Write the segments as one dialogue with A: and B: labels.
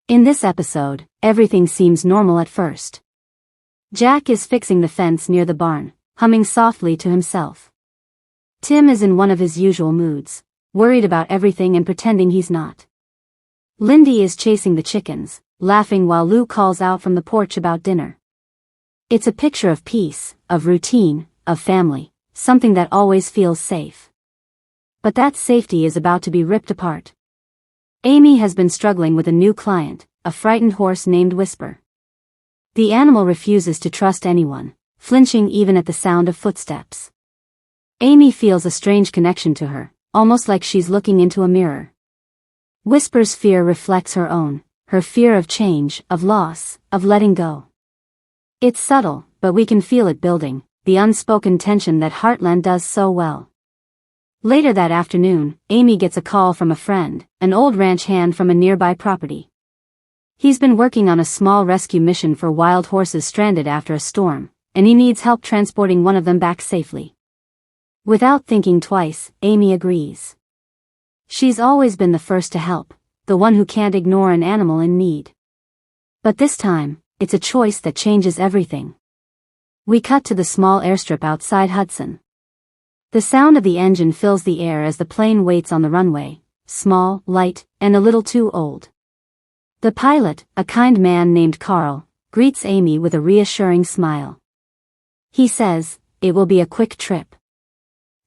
A: In this episode, everything seems normal at first. Jack is fixing the fence near the barn, humming softly to himself. Tim is in one of his usual moods, worried about everything and pretending he's not. Lindy is chasing the chickens, laughing while Lou calls out from the porch about dinner. It's a picture of peace, of routine, of family, something that always feels safe. But that safety is about to be ripped apart. Amy has been struggling with a new client, a frightened horse named Whisper. The animal refuses to trust anyone, flinching even at the sound of footsteps. Amy feels a strange connection to her, almost like she's looking into a mirror. Whisper's fear reflects her own, her fear of change, of loss, of letting go. It's subtle, but we can feel it building, the unspoken tension that Heartland does so well. Later that afternoon, Amy gets a call from a friend, an old ranch hand from a nearby property. He's been working on a small rescue mission for wild horses stranded after a storm, and he needs help transporting one of them back safely. Without thinking twice, Amy agrees. She's always been the first to help, the one who can't ignore an animal in need. But this time, it's a choice that changes everything. We cut to the small airstrip outside Hudson. The sound of the engine fills the air as the plane waits on the runway, small, light, and a little too old. The pilot, a kind man named Carl, greets Amy with a reassuring smile. He says, "It will be a quick trip.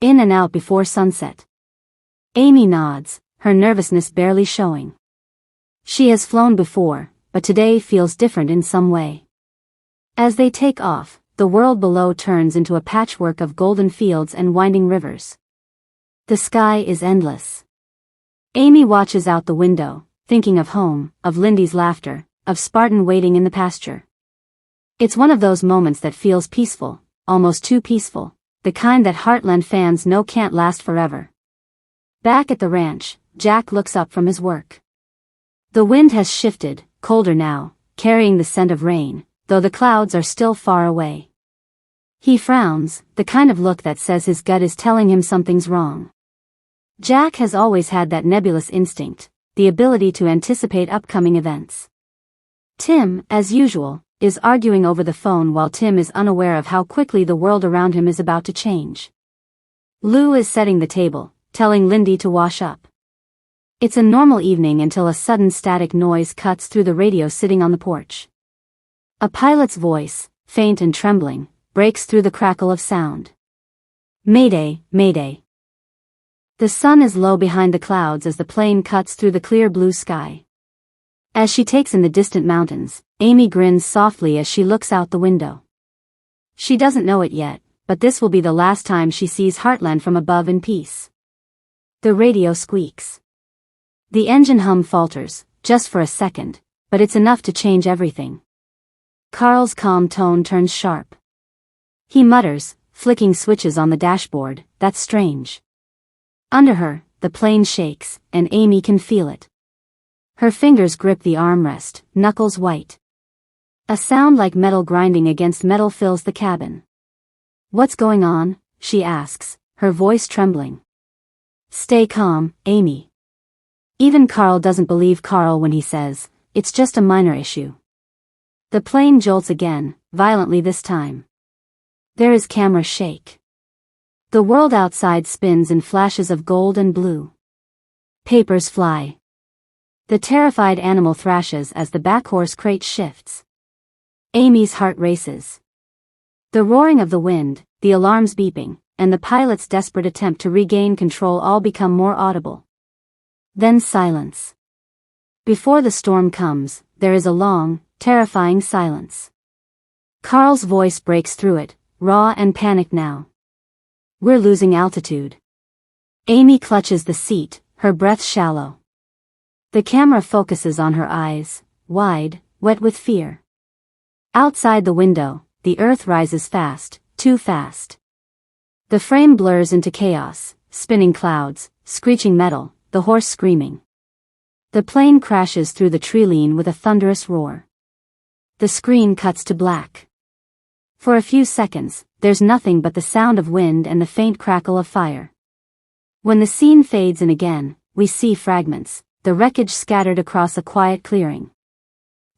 A: In and out before sunset." Amy nods, her nervousness barely showing. She has flown before, but today feels different in some way. As they take off, the world below turns into a patchwork of golden fields and winding rivers. The sky is endless. Amy watches out the window, thinking of home, of Lindy's laughter, of Spartan waiting in the pasture. It's one of those moments that feels peaceful, almost too peaceful, the kind that Heartland fans know can't last forever. Back at the ranch, Jack looks up from his work. The wind has shifted, colder now, carrying the scent of rain, though the clouds are still far away. He frowns, the kind of look that says his gut is telling him something's wrong. Jack has always had that nebulous instinct, the ability to anticipate upcoming events. Tim, as usual, is arguing over the phone while Tim is unaware of how quickly the world around him is about to change. Lou is setting the table, telling Lindy to wash up. It's a normal evening until a sudden static noise cuts through the radio sitting on the porch. A pilot's voice, faint and trembling, breaks through the crackle of sound. "Mayday, mayday." The sun is low behind the clouds as the plane cuts through the clear blue sky. As she takes in the distant mountains, Amy grins softly as she looks out the window. She doesn't know it yet, but this will be the last time she sees Heartland from above in peace. The radio squeaks. The engine hum falters, just for a second, but it's enough to change everything. Carl's calm tone turns sharp. He mutters, flicking switches on the dashboard, "That's strange." Under her, the plane shakes, and Amy can feel it. Her fingers grip the armrest, knuckles white. A sound like metal grinding against metal fills the cabin. "What's going on?" she asks, her voice trembling. "Stay calm, Amy." Even Carl doesn't believe Carl when he says, "It's just a minor issue." The plane jolts again, violently this time. There is camera shake. The world outside spins in flashes of gold and blue. Papers fly. The terrified animal thrashes as the backhorse crate shifts. Amy's heart races. The roaring of the wind, the alarms beeping, and the pilot's desperate attempt to regain control all become more audible. Then silence. Before the storm comes, there is a long, terrifying silence. Carl's voice breaks through it, raw and panicked now. "We're losing altitude." Amy clutches the seat, her breath shallow. The camera focuses on her eyes, wide, wet with fear. Outside the window, the earth rises fast, too fast. The frame blurs into chaos, spinning clouds, screeching metal, the horse screaming. The plane crashes through the tree-line with a thunderous roar. The screen cuts to black. For a few seconds, there's nothing but the sound of wind and the faint crackle of fire. When the scene fades in again, we see fragments, the wreckage scattered across a quiet clearing.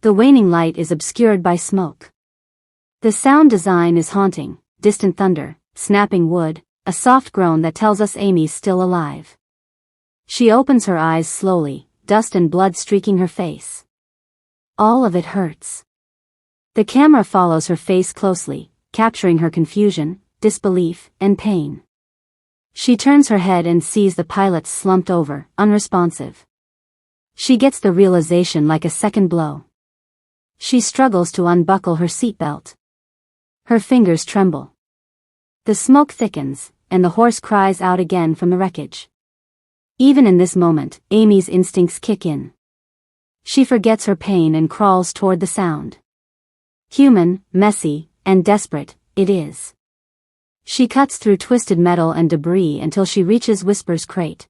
A: The waning light is obscured by smoke. The sound design is haunting, distant thunder, snapping wood, a soft groan that tells us Amy's still alive. She opens her eyes slowly, dust and blood streaking her face. All of it hurts. The camera follows her face closely, capturing her confusion, disbelief, and pain. She turns her head and sees the pilot slumped over, unresponsive. She gets the realization like a second blow. She struggles to unbuckle her seatbelt. Her fingers tremble. The smoke thickens, and the horse cries out again from the wreckage. Even in this moment, Amy's instincts kick in. She forgets her pain and crawls toward the sound. Human, messy, and desperate, it is. She cuts through twisted metal and debris until she reaches Whisper's crate.